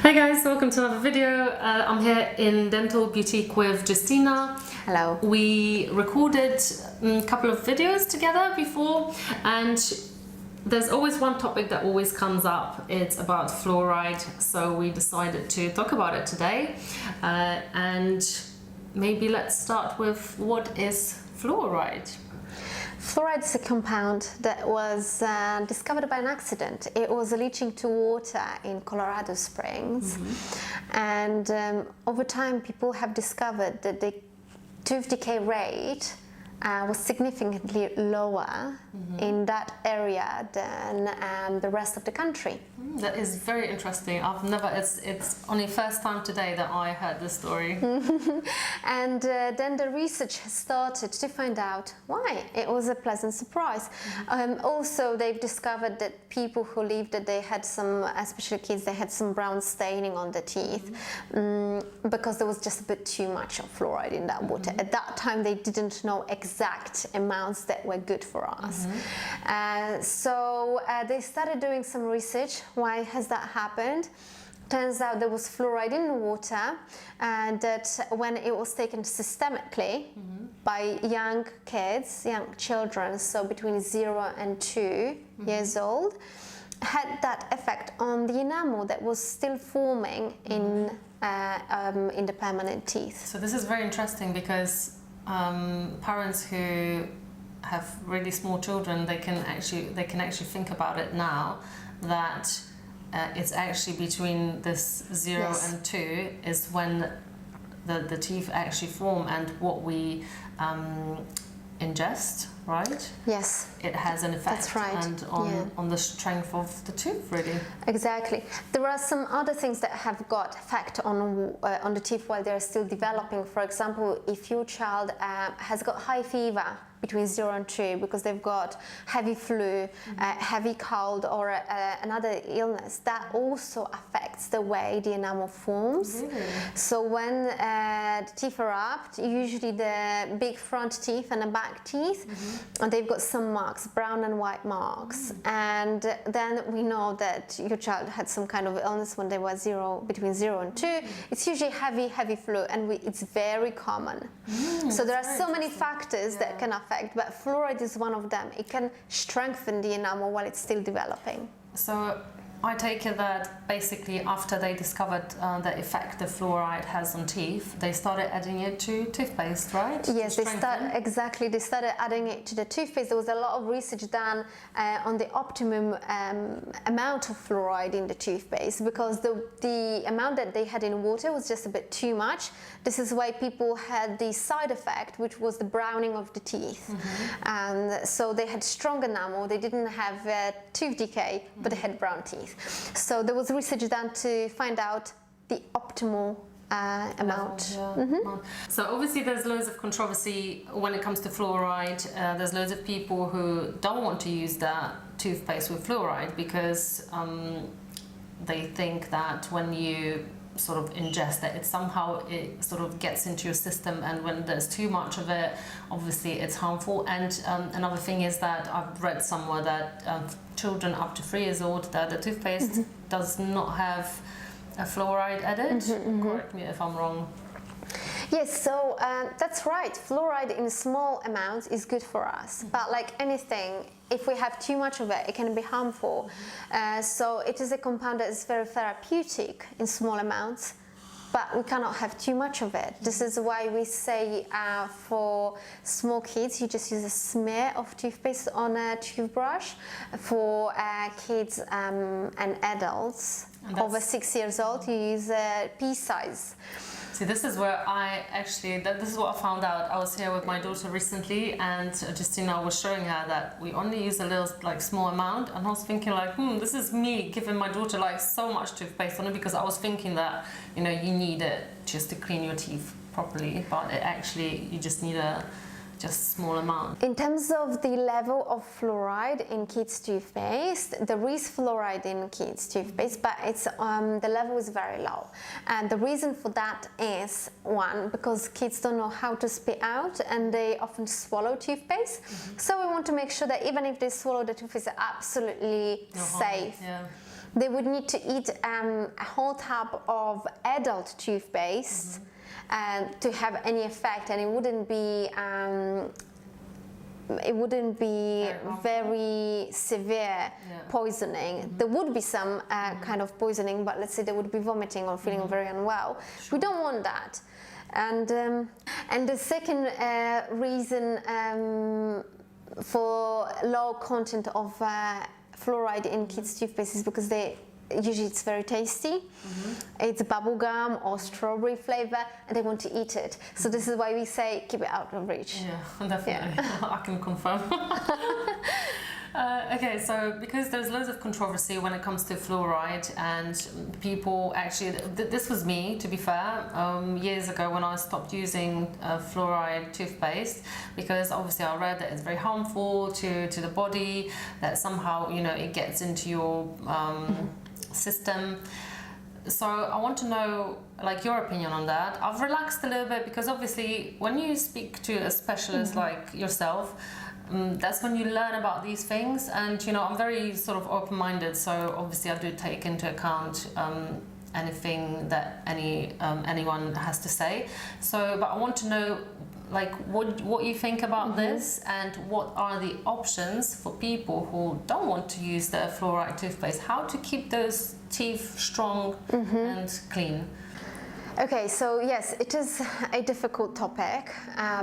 Hey guys, welcome to another video. I'm here in Dental Boutique with Justina. Hello. We recorded a couple of videos together before, and there's always one topic that always comes up. It's about fluoride, so we decided to talk about it today. And maybe let's start with what is fluoride? Fluoride is a compound that was discovered by an accident. It was leaching to water in Colorado Springs. And over time, people have discovered that the tooth decay rate was significantly lower in that area than the rest of the country. That is very interesting. It's only first time today that I heard this story. And then the research started to find out why. It was a pleasant surprise. Also, they've discovered that people who lived that they had some, especially kids, they had some brown staining on the teeth because there was just a bit too much of fluoride in that water. At that time, they didn't know exact amounts that were good for us. So they started doing some research. Why has that happened? Turns out there was fluoride in the water, and that when it was taken systemically by young kids, young children, so between 0 and 2 years old, had that effect on the enamel that was still forming in the permanent teeth. So this is very interesting because parents who have really small children, they can actually think about it now that it's actually between this 0 and 2 is when the teeth actually form, and what we ingest, right? Yes. It has an effect. That's right. And on the strength of the tooth, really. Exactly. There are some other things that have got effect on the teeth while they're still developing. For example, if your child has got high fever between 0 and 2 because they've got heavy flu, heavy cold, or another illness, that also affects the way the enamel forms. Really? So when the teeth are up, usually the big front teeth and the back teeth, and they've got some marks, brown and white marks, and then we know that your child had some kind of illness when they were between 0 and 2. It's usually heavy flu, and it's very common. So there are so many factors that can affect, but fluoride is one of them. It can strengthen the enamel while it's still developing. So I take it that basically after they discovered the effect the fluoride has on teeth, they started adding it to toothpaste, right? Yes, they started adding it to the toothpaste. There was a lot of research done on the optimum amount of fluoride in the toothpaste, because the amount that they had in water was just a bit too much. This is why people had the side effect, which was the browning of the teeth. And so they had strong enamel. They didn't have tooth decay, but they had brown teeth. So there was research done to find out the optimal amount. So obviously there's loads of controversy when it comes to fluoride. There's loads of people who don't want to use that toothpaste with fluoride because they think that when you sort of ingest it, it sort of gets into your system, and when there's too much of it, obviously it's harmful. And another thing is that I've read somewhere that children up to 3 years old, that the toothpaste does not have a fluoride added. Correct me if I'm wrong. Yes, so that's right. Fluoride in small amounts is good for us, but like anything, if we have too much of it, it can be harmful. So it is a compound that is very therapeutic in small amounts, but we cannot have too much of it. This is why we say for small kids, you just use a smear of toothpaste on a toothbrush. For kids and adults over 6 years old, you use a pea size. See, this is where this is what I found out. I was here with my daughter recently, and Justina was showing her that we only use a little, small amount, and I was thinking this is me giving my daughter so much toothpaste, only because I was thinking that, you need it just to clean your teeth properly, but you just need just small amount. In terms of the level of fluoride in kids' toothpaste, there is fluoride in kids' toothpaste, but it's the level is very low. And the reason for that is, one, because kids don't know how to spit out and they often swallow toothpaste. So we want to make sure that even if they swallow the toothpaste, it's absolutely safe. they would need to eat a whole tub of adult toothpaste to have any effect, and it wouldn't be very severe poisoning. There would be some kind of poisoning, but let's say they would be vomiting or feeling very unwell. We don't want that. And the second reason for low content of fluoride in kids' toothpaste is because usually it's very tasty. It's bubblegum or strawberry flavor, and they want to eat it. So this is why we say keep it out of reach. Yeah, definitely. Yeah. I can confirm. Okay, so because there's loads of controversy when it comes to fluoride, and people actually, this was me, to be fair, years ago when I stopped using fluoride toothpaste, because obviously I read that it's very harmful to the body, that somehow, you know, it gets into your system. So I want to know, like, your opinion on that. I've relaxed a little bit because obviously when you speak to a specialist like yourself, that's when you learn about these things, and you know, I'm very sort of open-minded, so obviously I do take into account anything that anyone has to say. So, but I want to know, like, what you think about this, and what are the options for people who don't want to use the fluoride toothpaste, how to keep those teeth strong and clean. Okay, so yes, it is a difficult topic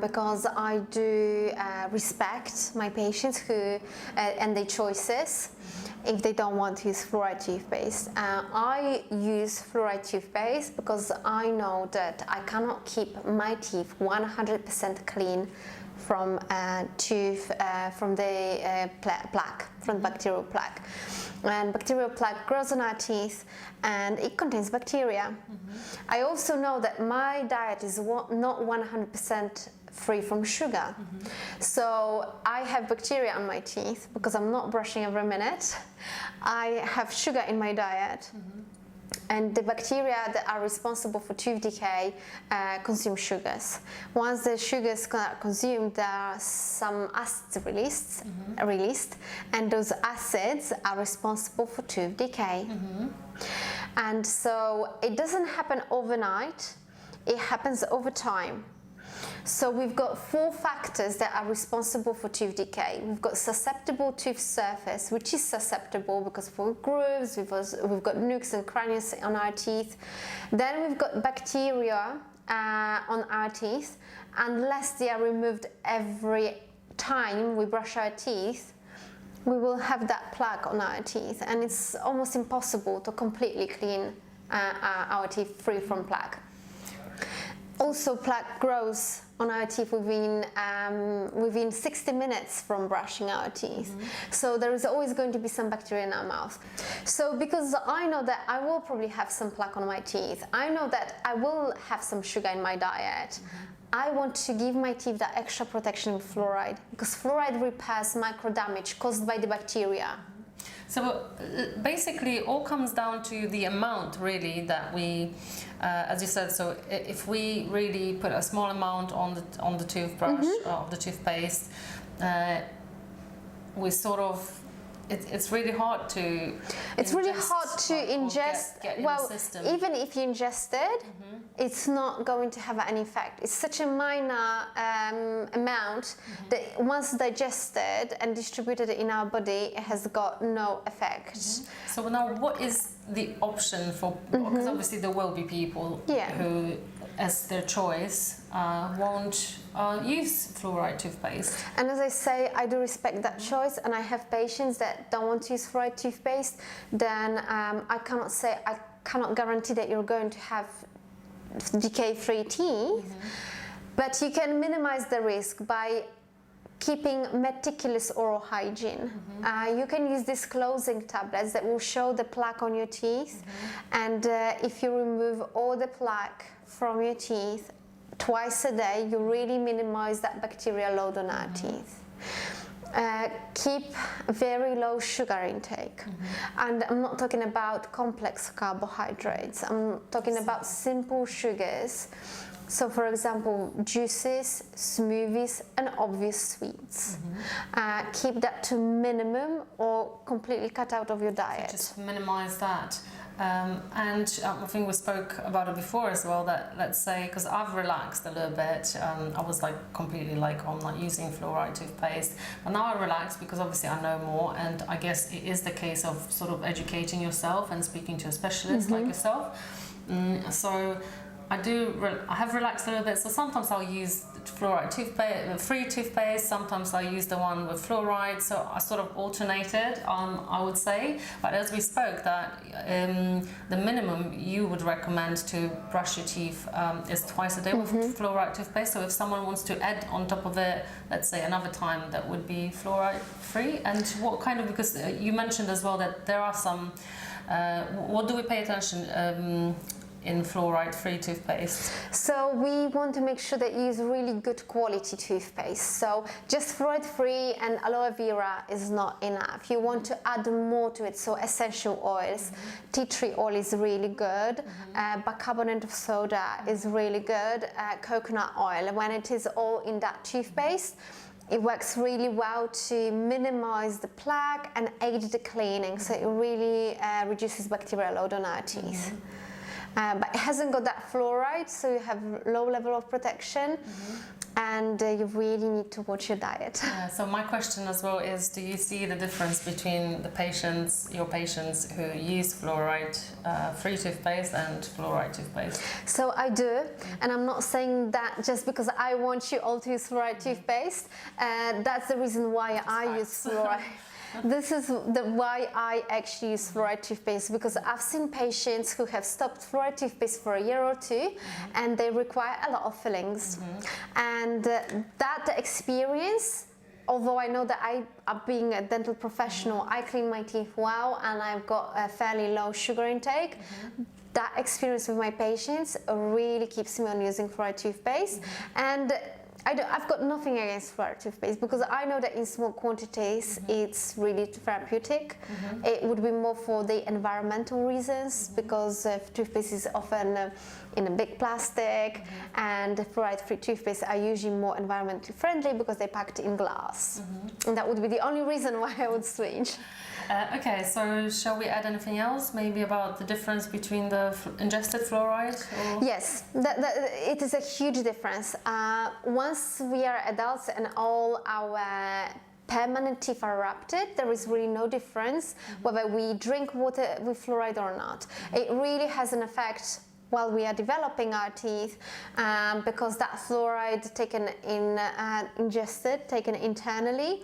because I do respect my patients who and their choices if they don't want to use fluoride toothpaste. I use fluoride toothpaste because I know that I cannot keep my teeth 100% clean from from the plaque, from bacterial plaque. And bacterial plaque grows on our teeth, and it contains bacteria. I also know that my diet is not 100% free from sugar. So I have bacteria on my teeth because I'm not brushing every minute. I have sugar in my diet. And the bacteria that are responsible for tooth decay consume sugars. Once the sugars are consumed, there are some acids released, and those acids are responsible for tooth decay. And so it doesn't happen overnight, it happens over time. So we've got 4 factors that are responsible for tooth decay. We've got susceptible tooth surface, which is susceptible because we've got grooves, we've got nooks and crannies on our teeth. Then we've got bacteria on our teeth. Unless they are removed every time we brush our teeth, we will have that plaque on our teeth, and it's almost impossible to completely clean our teeth free from plaque. Also, plaque grows on our teeth within 60 minutes from brushing our teeth. So there is always going to be some bacteria in our mouth. So because I know that I will probably have some plaque on my teeth, I know that I will have some sugar in my diet, I want to give my teeth that extra protection with fluoride, because fluoride repairs micro damage caused by the bacteria. So basically it all comes down to the amount really that we, as you said, so if we really put a small amount on the toothbrush of the toothpaste, we sort of, it's really hard to ingest, get in the system. Even if you ingest it, it's not going to have any effect. It's such a minor amount that once digested and distributed in our body, it has got no effect. So now what is the option for, because obviously there will be people who, as their choice, won't use fluoride toothpaste. And as I say, I do respect that choice, and I have patients that don't want to use fluoride toothpaste. Then I cannot guarantee that you're going to have decay-free teeth, but you can minimize the risk by keeping meticulous oral hygiene. You can use these closing tablets that will show the plaque on your teeth, and if you remove all the plaque from your teeth twice a day, you really minimize that bacterial load on our teeth. Keep very low sugar intake. And I'm not talking about complex carbohydrates. I'm talking about simple sugars. So, for example, juices, smoothies, and obvious sweets. Keep that to minimum or completely cut out of your diet. Just minimize that. And I think we spoke about it before as well, that let's say, because I've relaxed a little bit, I was like completely like on not using fluoride toothpaste, but now I relax because obviously I know more, and I guess it is the case of sort of educating yourself and speaking to a specialist like yourself. So I have relaxed a little bit, so sometimes I'll use fluoride toothpaste, free toothpaste, sometimes I use the one with fluoride, so I sort of alternated, I would say. But as we spoke, that the minimum you would recommend to brush your teeth is twice a day with fluoride toothpaste. So if someone wants to add on top of it, let's say another time, that would be fluoride free. And what kind of, because you mentioned as well that there are some, what do we pay attention in fluoride-free toothpaste? So we want to make sure that you use really good quality toothpaste. So just fluoride-free and aloe vera is not enough. You want to add more to it. So essential oils, tea tree oil is really good, bicarbonate of soda is really good, coconut oil. When it is all in that toothpaste, it works really well to minimize the plaque and aid the cleaning. So it really reduces bacterial load on our teeth. But it hasn't got that fluoride, so you have low level of protection, and you really need to watch your diet. So my question as well is, do you see the difference between your patients who use fluoride-free toothpaste and fluoride toothpaste? So I do, and I'm not saying that just because I want you all to use fluoride toothpaste. That's the reason why I use fluoride. This is why I actually use fluoride toothpaste, because I've seen patients who have stopped fluoride toothpaste for a year or two, and they require a lot of fillings. And that experience, although I know that being a dental professional, I clean my teeth well and I've got a fairly low sugar intake, that experience with my patients really keeps me on using fluoride toothpaste. And I've got nothing against fluoride toothpaste, because I know that in small quantities it's really therapeutic. It would be more for the environmental reasons, because toothpaste is often in a big plastic, and fluoride-free toothpaste are usually more environmentally friendly because they're packed in glass. And that would be the only reason why I would switch. Okay, so shall we add anything else, maybe about the difference between the ingested fluoride? Or? Yes, it is a huge difference. Once we are adults and all our permanent teeth are erupted, there is really no difference whether we drink water with fluoride or not. It really has an effect while we are developing our teeth, because that fluoride ingested, taken internally,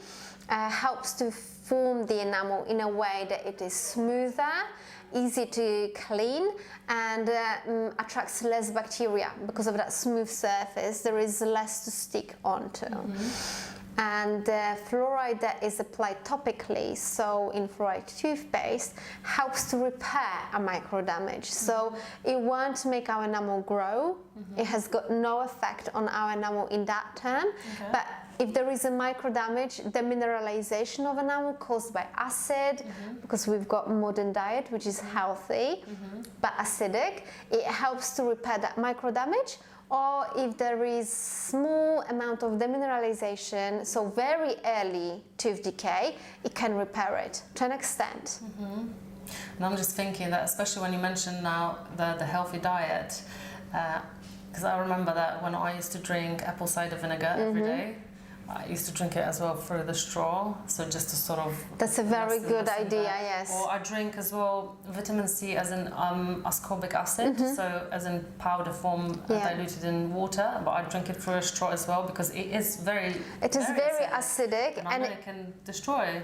helps to form the enamel in a way that it is smoother, easy to clean, and attracts less bacteria. Because of that smooth surface, there is less to stick onto. And fluoride that is applied topically, so in fluoride toothpaste, helps to repair a micro damage. So it won't make our enamel grow. It has got no effect on our enamel in that term. But if there is a micro damage, the mineralization of enamel caused by acid, because we've got modern diet which is healthy but acidic, it helps to repair that micro damage. Or if there is small amount of demineralization, so very early tooth decay, it can repair it to an extent. And I'm just thinking that, especially when you mention now the healthy diet, because I remember that when I used to drink apple cider vinegar every day, I used to drink it as well through the straw, so just to sort of... That's a very good idea, yes. Or I drink as well vitamin C as in ascorbic acid, so as in powder form, diluted in water, but I drink it through a straw as well, because it is very... It is very acidic. And it can destroy.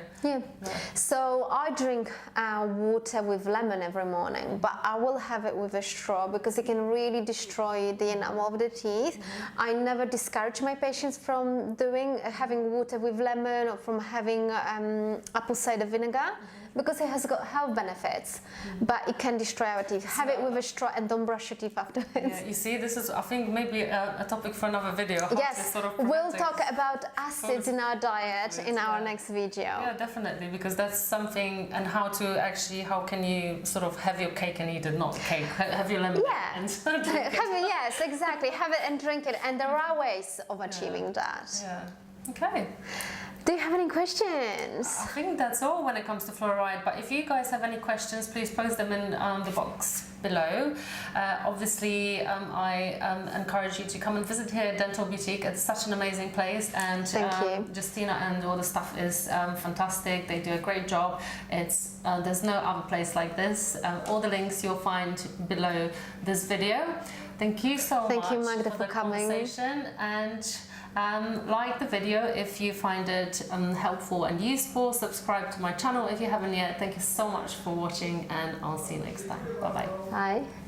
So I drink water with lemon every morning, but I will have it with a straw because it can really destroy the enamel of the teeth. I never discourage my patients from having water with lemon or from having apple cider vinegar, because it has got health benefits, but it can destroy our teeth. Have it with a straw and don't brush your teeth afterwards. Yeah, you see, this is, I think, maybe a topic for another video. How Yes, to sort of we'll talk about acids in our diet in our next video. Yeah, definitely, because that's something, and how to actually, how can you sort of have your cake and eat it, not cake, have your lemonade and drink it. Yes, exactly, have it and drink it, and there are ways of achieving that. Yeah, okay. Do you have any questions? I think that's all when it comes to fluoride, but if you guys have any questions, please post them in the box below. Obviously, I encourage you to come and visit here at Dental Boutique. It's such an amazing place, and Thank you. Justina and all the staff is fantastic. They do a great job. It's there's no other place like this. All the links you'll find below this video. Thank you so much. Thank you, Magda, for for the coming. conversation, and like the video if you find it helpful and useful. Subscribe to my channel if you haven't yet. Thank you so much for watching, and I'll see you next time. Bye bye. Bye.